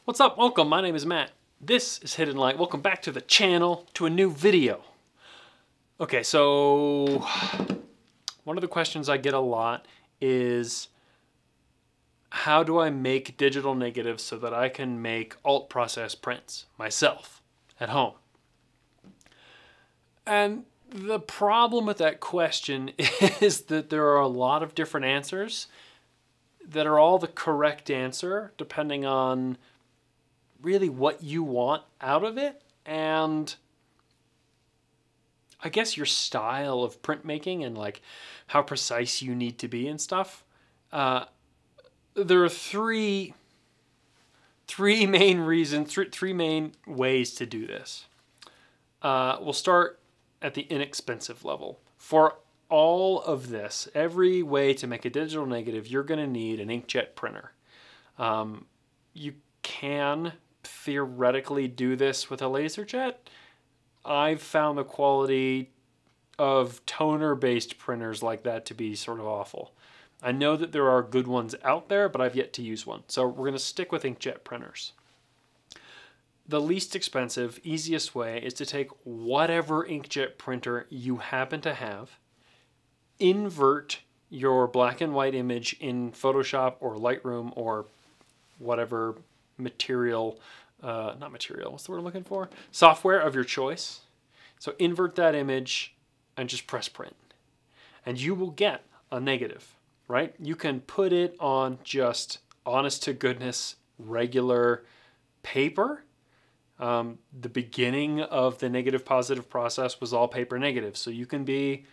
What's up? Welcome. My name is Matt. This is Hidden Light. Welcome back to the channel, to a new video. Okay, so one of the questions I get a lot is how do I make digital negatives so that I can make alt process prints myself at home? And the problem with that question is that there are a lot of different answers that are all the correct answer depending on really what you want out of it and I guess your style of printmaking and like how precise you need to be and stuff. There are three main reasons, three main ways to do this. We'll start at the inexpensive level. For all of this, every way to make a digital negative, you're going to need an inkjet printer. You can theoretically do this with a laser jet. I've found the quality of toner-based printers like that to be sort of awful. I know that there are good ones out there, but I've yet to use one. So we're going to stick with inkjet printers. The least expensive, easiest way is to take whatever inkjet printer you happen to have, invert your black and white image in Photoshop or Lightroom or whatever material, not material, what's the word I'm looking for? Software of your choice. So invert that image and just press print. And you will get a negative, right? You can put it on just honest to goodness, regular paper. The beginning of the negative positive process was all paper negative. So you can be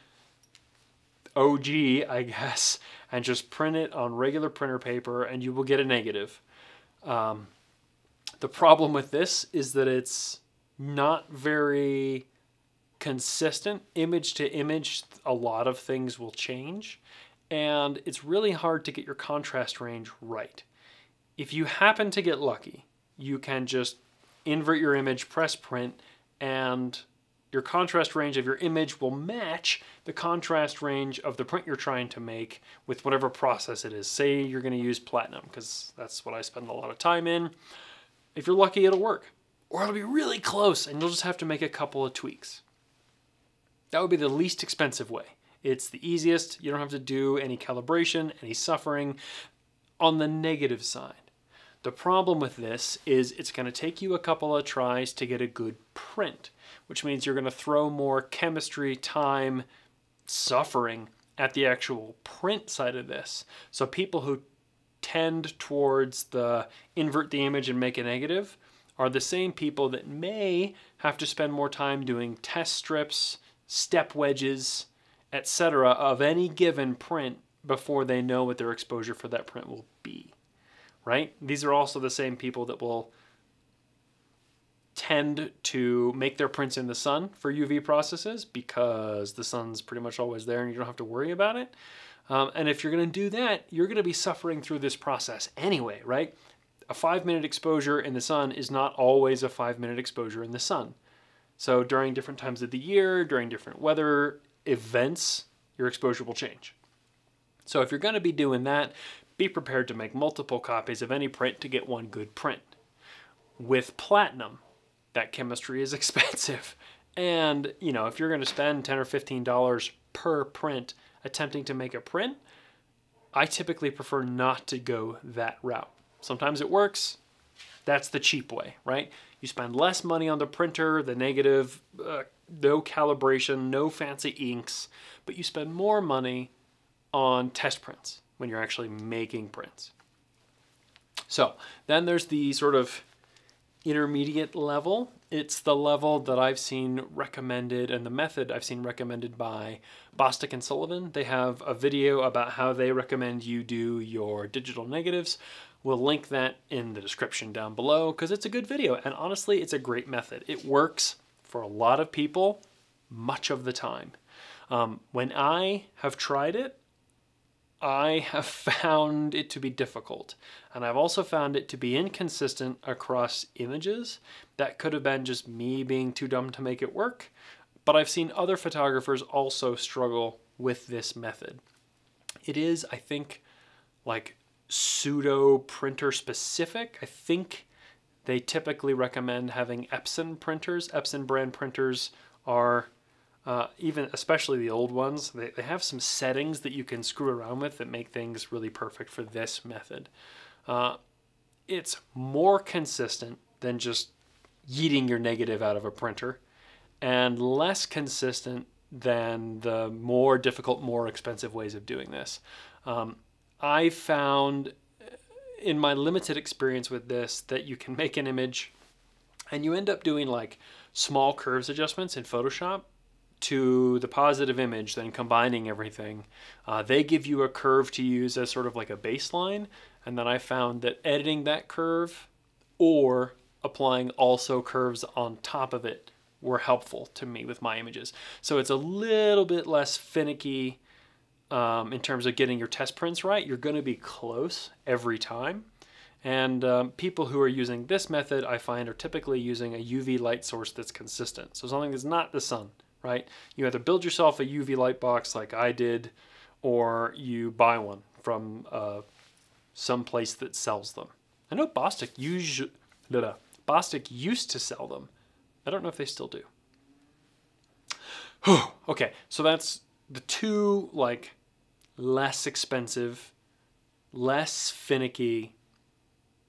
OG, I guess, and just print it on regular printer paper and you will get a negative. The problem with this is that it's not very consistent. Image to image, a lot of things will change, and it's really hard to get your contrast range right. If you happen to get lucky, you can just invert your image, press print, and your contrast range of your image will match the contrast range of the print you're trying to make with whatever process it is. Say you're going to use Platinum, because that's what I spend a lot of time in. If you're lucky, it'll work. Or it'll be really close, and you'll just have to make a couple of tweaks. That would be the least expensive way. It's the easiest. You don't have to do any calibration, any suffering. On the negative side, the problem with this is it's going to take you a couple of tries to get a good print, which means you're going to throw more chemistry, time, suffering at the actual print side of this. So people who tend towards the invert the image and make a negative are the same people that may have to spend more time doing test strips, step wedges, etc. of any given print before they know what their exposure for that print will be. Right? These are also the same people that will tend to make their prints in the sun for UV processes because the sun's pretty much always there and you don't have to worry about it. And if you're going to do that, you're going to be suffering through this process anyway, right? A 5-minute exposure in the sun is not always a 5-minute exposure in the sun. So during different times of the year, during different weather events, your exposure will change. So if you're going to be doing that, be prepared to make multiple copies of any print to get one good print. With Platinum, that chemistry is expensive. And, you know, if you're going to spend $10 or $15 per print attempting to make a print, I typically prefer not to go that route. Sometimes it works. That's the cheap way, right? You spend less money on the printer, the negative, no calibration, no fancy inks, but you spend more money on test prints when you're actually making prints. So then there's the sort of intermediate level. It's the level that I've seen recommended and the method I've seen recommended by Bostic and Sullivan. They have a video about how they recommend you do your digital negatives. We'll link that in the description down below because it's a good video and honestly it's a great method. It works for a lot of people much of the time. When I have tried it, I have found it to be difficult, and I've also found it to be inconsistent across images. That could have been just me being too dumb to make it work, but I've seen other photographers also struggle with this method. It is, I think, like pseudo printer specific. I think they typically recommend having Epson printers. Epson brand printers are, even especially the old ones, they have some settings that you can screw around with that make things really perfect for this method. It's more consistent than just yeeting your negative out of a printer, and less consistent than the more difficult, more expensive ways of doing this. I found in my limited experience with this that you can make an image and you end up doing like small curves adjustments in Photoshop to the positive image, then combining everything. They give you a curve to use as sort of like a baseline, and then I found that editing that curve or applying also curves on top of it were helpful to me with my images. So it's a little bit less finicky in terms of getting your test prints right. You're going to be close every time. And people who are using this method, I find, are typically using a UV light source that's consistent. So something that's not the sun, right? You either build yourself a UV light box like I did, or you buy one from some place that sells them. I know Bostik used to sell them. I don't know if they still do. Okay, so that's the two like less expensive, less finicky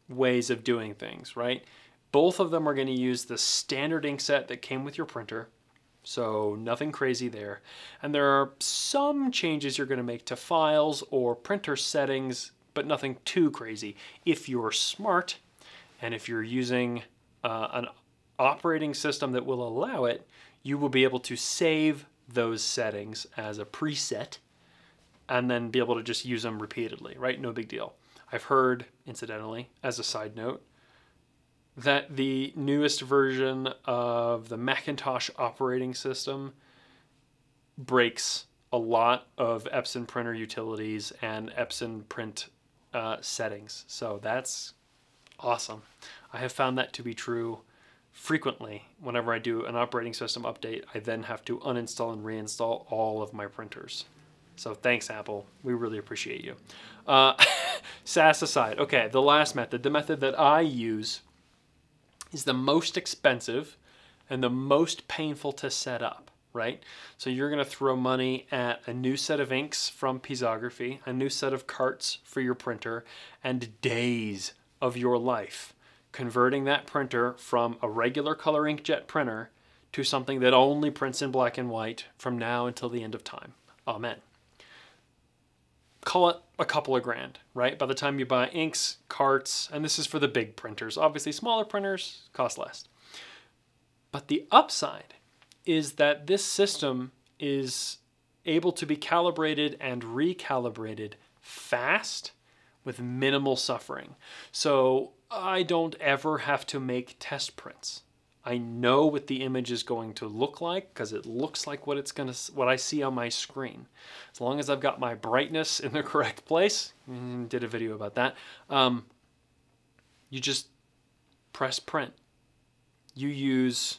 ways of doing things, right? Both of them are going to use the standard ink set that came with your printer, so nothing crazy there. And there are some changes you're going to make to files or printer settings, but nothing too crazy. If you're smart and if you're using an operating system that will allow it, you will be able to save those settings as a preset and then be able to just use them repeatedly, right? No big deal. I've heard, incidentally, as a side note, that the newest version of the Macintosh operating system breaks a lot of Epson printer utilities and Epson print settings. So that's awesome. I have found that to be true frequently. Whenever I do an operating system update, I then have to uninstall and reinstall all of my printers. So thanks, Apple. We really appreciate you. SAS aside, okay, the last method, the method that I use, is the most expensive and the most painful to set up, right? So you're going to throw money at a new set of inks from Pisography, a new set of carts for your printer, and days of your life converting that printer from a regular color inkjet printer to something that only prints in black and white from now until the end of time. Amen. Call it a couple of grand, right? By the time you buy inks, carts, and this is for the big printers. Obviously, smaller printers cost less. But the upside is that this system is able to be calibrated and recalibrated fast with minimal suffering. So I don't ever have to make test prints. I know what the image is going to look like because it looks like what I see on my screen. As long as I've got my brightness in the correct place, did a video about that, you just press print. You use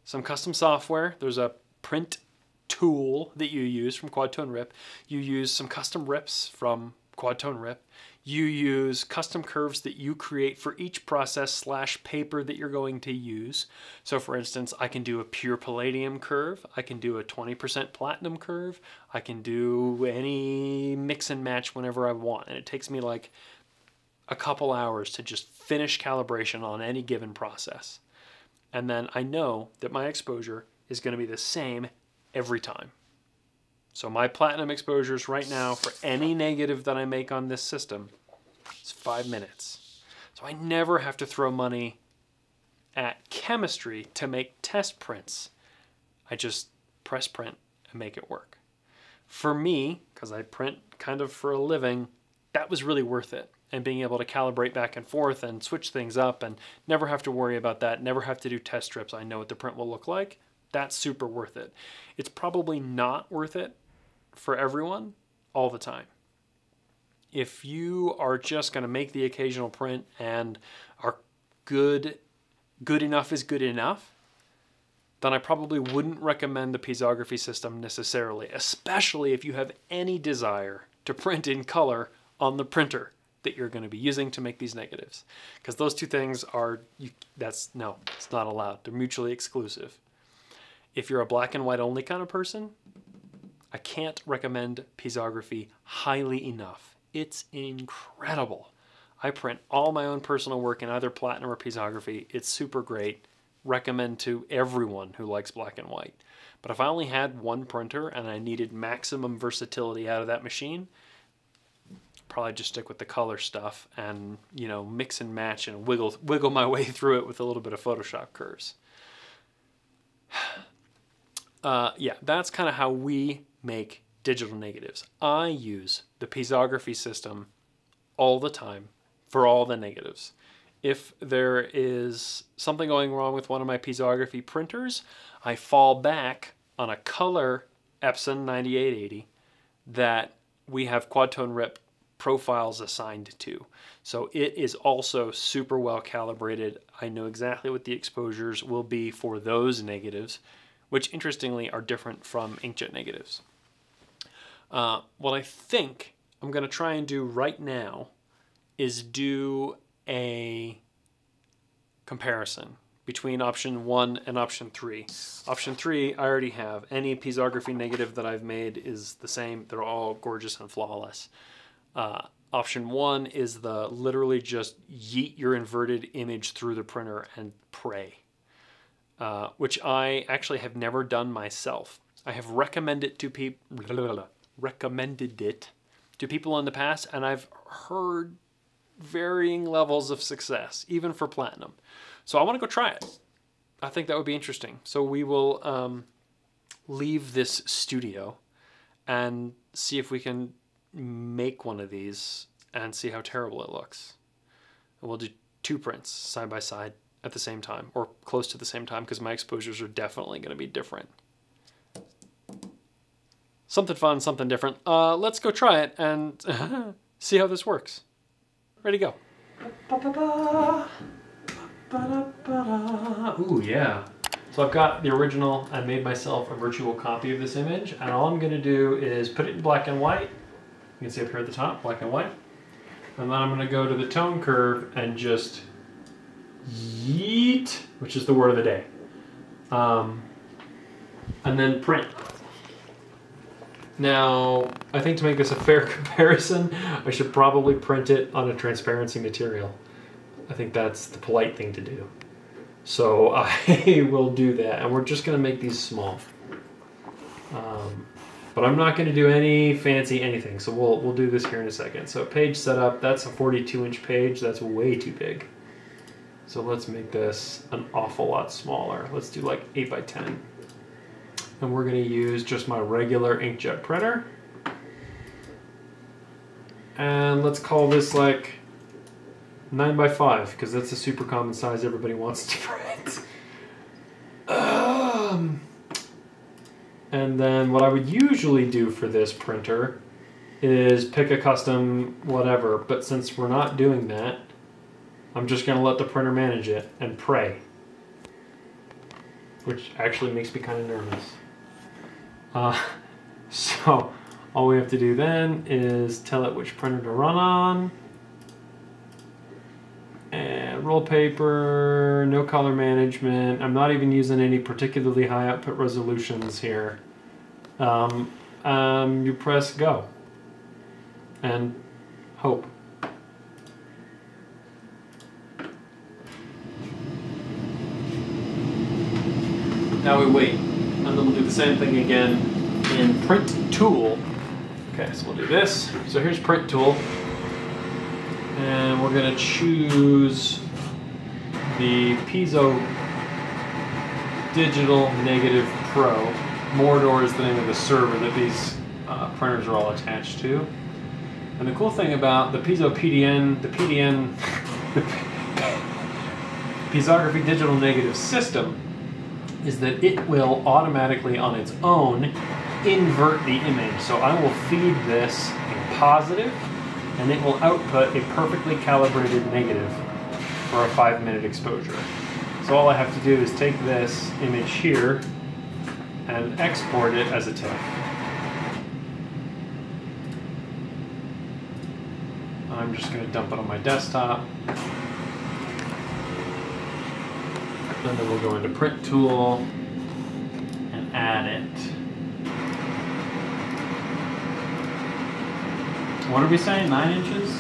some custom software. There's a print tool that you use from Quadtone Rip. You use some custom rips from Quadtone Rip. You use custom curves that you create for each process / paper that you're going to use. So for instance, I can do a pure Palladium curve. I can do a 20% platinum curve. I can do any mix and match whenever I want. And it takes me like a couple hours to just finish calibration on any given process. And then I know that my exposure is going to be the same every time. So my platinum exposures right now for any negative that I make on this system is 5 minutes. So I never have to throw money at chemistry to make test prints. I just press print and make it work. For me, because I print kind of for a living, that was really worth it. And being able to calibrate back and forth and switch things up and never have to worry about that, never have to do test strips. I know what the print will look like. That's super worth it. It's probably not worth it for everyone all the time. If you are just going to make the occasional print and are good enough is good enough, then I probably wouldn't recommend the Pisography system necessarily, especially if you have any desire to print in color on the printer. that you're going to be using to make these negatives. Because those two things are, no, it's not allowed. They're mutually exclusive. If you're a black and white only kind of person, I can't recommend Piezography highly enough. It's incredible. I print all my own personal work in either Platinum or Piezography. It's super great. Recommend to everyone who likes black and white. But if I only had one printer and I needed maximum versatility out of that machine, probably just stick with the color stuff and, you know, mix and match and wiggle my way through it with a little bit of Photoshop curves. Yeah, that's kind of how we make digital negatives. I use the Piezography system all the time for all the negatives. If there is something going wrong with one of my Piezography printers, I fall back on a color Epson 9880 that we have quad tone rip profiles assigned to. So it is also super well calibrated. I know exactly what the exposures will be for those negatives, which interestingly are different from inkjet negatives. What I think I'm going to try and do right now is do a comparison between option 1 and option 3. Option 3 I already have. Any Piezography negative that I've made is the same. They're all gorgeous and flawless. Option 1 is the literally just yeet your inverted image through the printer and pray, which I actually have never done myself. I have recommended it to people in the past, and I've heard varying levels of success, even for Platinum. So I want to go try it. I think that would be interesting. So we will leave this studio and see if we can make one of these and see how terrible it looks. And we'll do 2 prints side by side at the same time, or close to the same time, because my exposures are definitely going to be different. Something fun, something different. Let's go try it and see how this works. Ready to go. Ooh, yeah. So I've got the original. I made myself a virtual copy of this image, and all I'm going to do is put it in black and white. You can see up here at the top, black and white. And then I'm going to go to the tone curve and just yeet, which is the word of the day. And then print. Now, I think to make this a fair comparison, I should probably print it on a transparency material. I think that's the polite thing to do. So I will do that, and we're just going to make these small. But I'm not going to do any fancy anything, so we'll do this here in a second. So page setup, that's a 42-inch page. That's way too big. So let's make this an awful lot smaller. Let's do like 8 by 10. And we're going to use just my regular inkjet printer. And let's call this like 9 by 5, because that's a super common size everybody wants to print. And then what I would usually do for this printer is pick a custom whatever, but since we're not doing that, I'm just going to let the printer manage it and pray. Which actually makes me kind of nervous. So all we have to do then is tell it which printer to run on. And roll paper, no color management. I'm not even using any particularly high output resolutions here. You press go and hope. Now we wait, and then we'll do the same thing again in print tool. Okay, so we'll do this. So here's print tool. And we're going to choose the Piezo Digital Negative Pro. Mordor is the name of the server that these printers are all attached to. And the cool thing about the Piezo PDN, the Piezography Digital Negative System, is that it will automatically on its own invert the image. So I will feed this in positive, and it will output a perfectly calibrated negative for a 5-minute exposure. So all I have to do is take this image here and export it as a TIFF. And I'm just going to dump it on my desktop. And then we'll go into print tool and add it. What are we saying, 9 inches?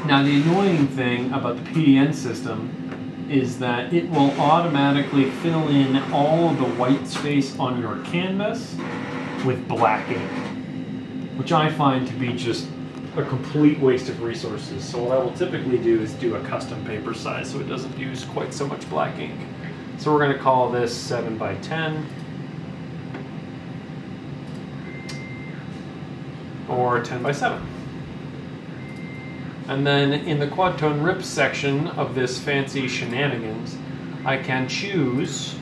Now the annoying thing about the PDN system is that it will automatically fill in all of the white space on your canvas with black ink, which I find to be just a complete waste of resources. So what I will typically do is do a custom paper size so it doesn't use quite so much black ink. So we're going to call this 7 by 10 or 10 by 7. And then in the quad tone rips section of this fancy shenanigans, I can choose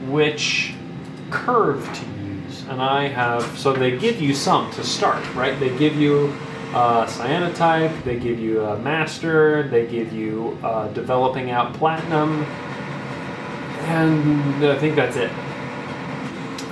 which curve to use. And I have, so they give you some to start, right? They give you cyanotype, they give you a master, they give you developing out platinum, and I think that's it.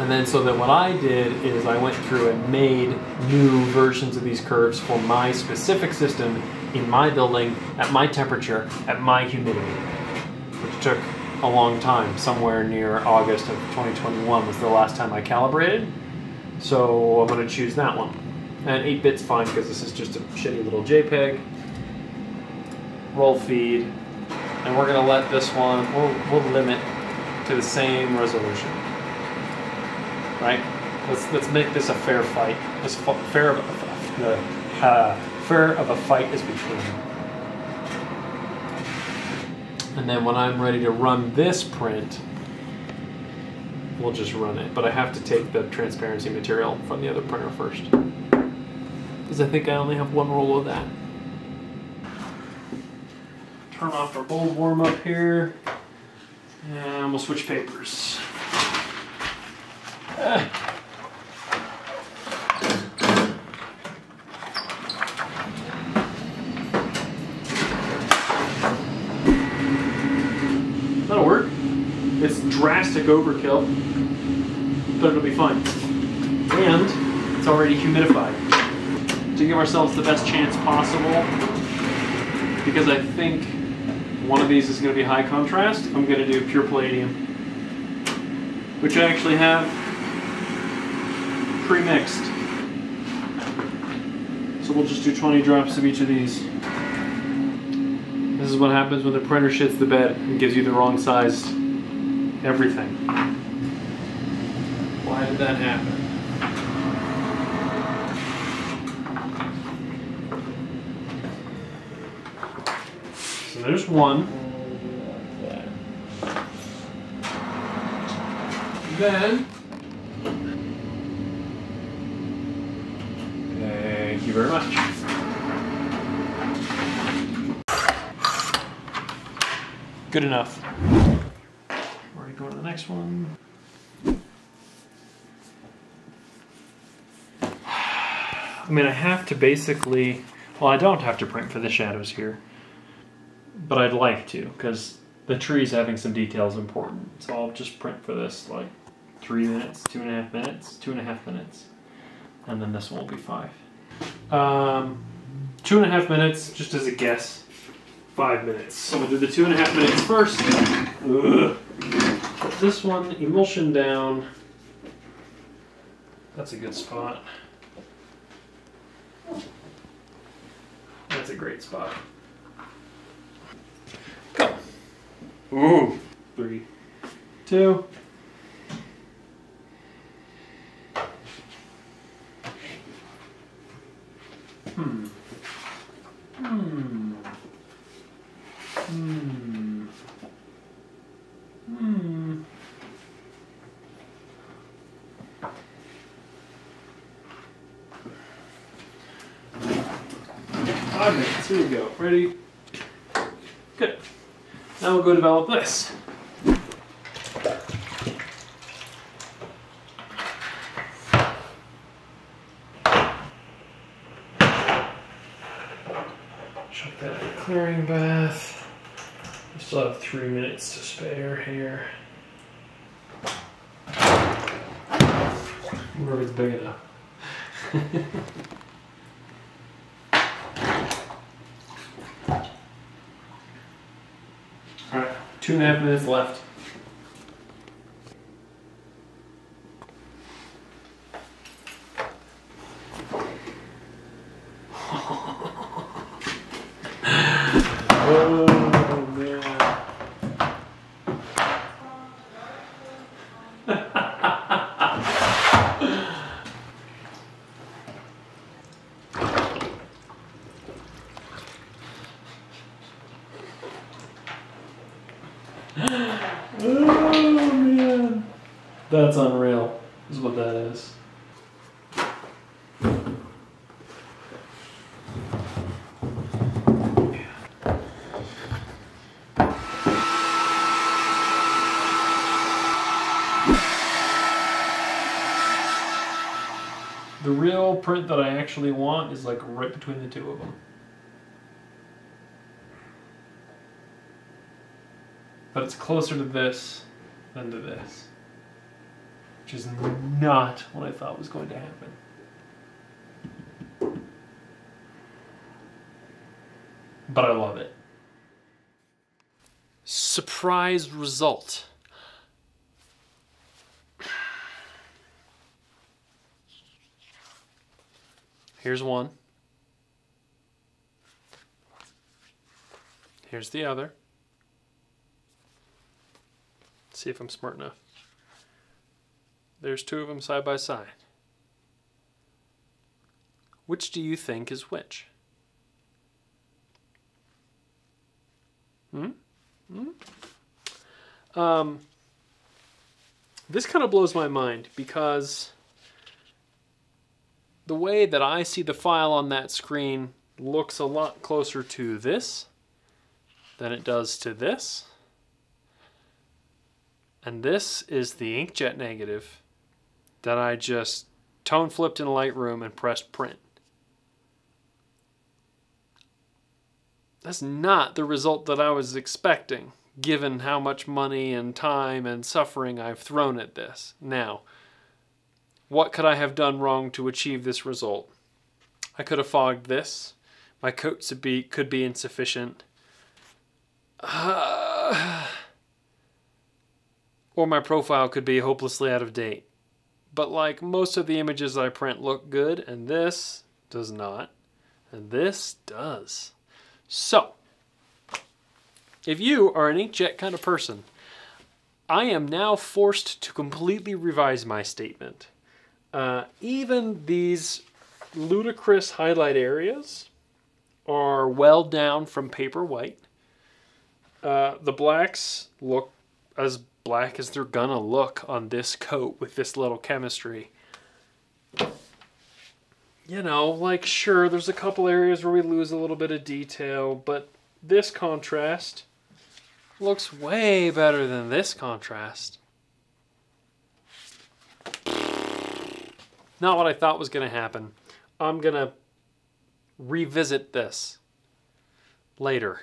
And then so that what I did is I went through and made new versions of these curves for my specific system in my building, at my temperature, at my humidity, which took a long time. Somewhere near August of 2021 was the last time I calibrated. So I'm going to choose that one. And 8-bit's fine because this is just a shitty little JPEG. Roll feed. And we're going to let this one, we'll limit to the same resolution. Right? Let's make this a fair fight. As fair of a fight as we can. And then when I'm ready to run this print, we'll just run it. But I have to take the transparency material from the other printer first, because I think I only have one roll of that. Turn off our bold warm up here, and we'll switch papers. That'll work. It's drastic overkill, but it'll be fine. And it's already humidified. To give ourselves the best chance possible, because I think one of these is going to be high contrast, I'm going to do pure palladium, which I actually have pre-mixed. So we'll just do 20 drops of each of these. This is what happens when the printer shits the bed and gives you the wrong sized everything. Why did that happen? So there's one. Then, thank you very much. Good enough. We're going to go to the next one. I mean, I have to basically, well, I don't have to print for the shadows here, but I'd like to, because the tree's having some details important. So I'll just print for this like 3 minutes, 2.5 minutes, 2.5 minutes, and then this one will be 5. 2.5 minutes, just as a guess. 5 minutes. So we'll do the 2.5 minutes first. Ugh. Put this one, emulsion down. That's a good spot. That's a great spot. Go. Ooh. 3, 2. Okay, so here we go. Ready? Good. Now we'll go develop this. Chuck that in the clearing bath. We still have 3 minutes to spare here. Where it's big enough. Alright, 2.5 minutes left. Oh man. Oh man. That's unreal, is what that is. The real print that I actually want is like right between the two of them. But it's closer to this than to this, which is not what I thought was going to happen. But I love it. Surprise result. Here's one. Here's the other. Let's see if I'm smart enough. There's two of them side by side. Which do you think is which? This kind of blows my mind because the way that I see the file on that screen looks a lot closer to this than it does to this. And this is the inkjet negative that I just tone flipped in Lightroom and pressed print. That's not the result that I was expecting, given how much money and time and suffering I've thrown at this. Now, what could I have done wrong to achieve this result? I could have fogged this. My coat could be insufficient. Or my profile could be hopelessly out of date. But like most of the images I print look good, and this does not, and this does. So, if you are an inkjet kind of person, I am now forced to completely revise my statement. Even these ludicrous highlight areas are well down from paper white. The blacks look as black as they're gonna look on this coat with this little chemistry. You know, like sure, there's a couple areas where we lose a little bit of detail, but this contrast looks way better than this contrast. Not what I thought was gonna happen. I'm gonna revisit this later,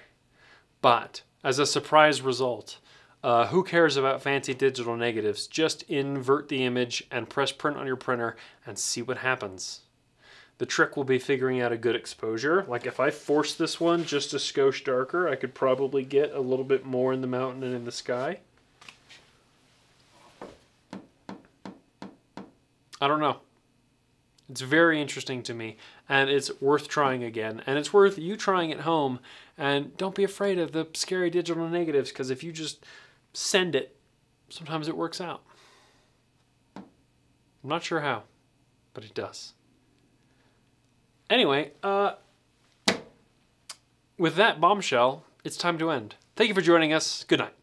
but as a surprise result, who cares about fancy digital negatives? Just invert the image and press print on your printer and see what happens. The trick will be figuring out a good exposure. Like if I force this one just a skosh darker, I could probably get a little bit more in the mountain and in the sky. I don't know. It's very interesting to me, and it's worth trying again. And it's worth you trying at home, and don't be afraid of the scary digital negatives, because if you just send it, sometimes it works out. I'm not sure how, but it does. Anyway, with that bombshell, it's time to end. Thank you for joining us. Good night.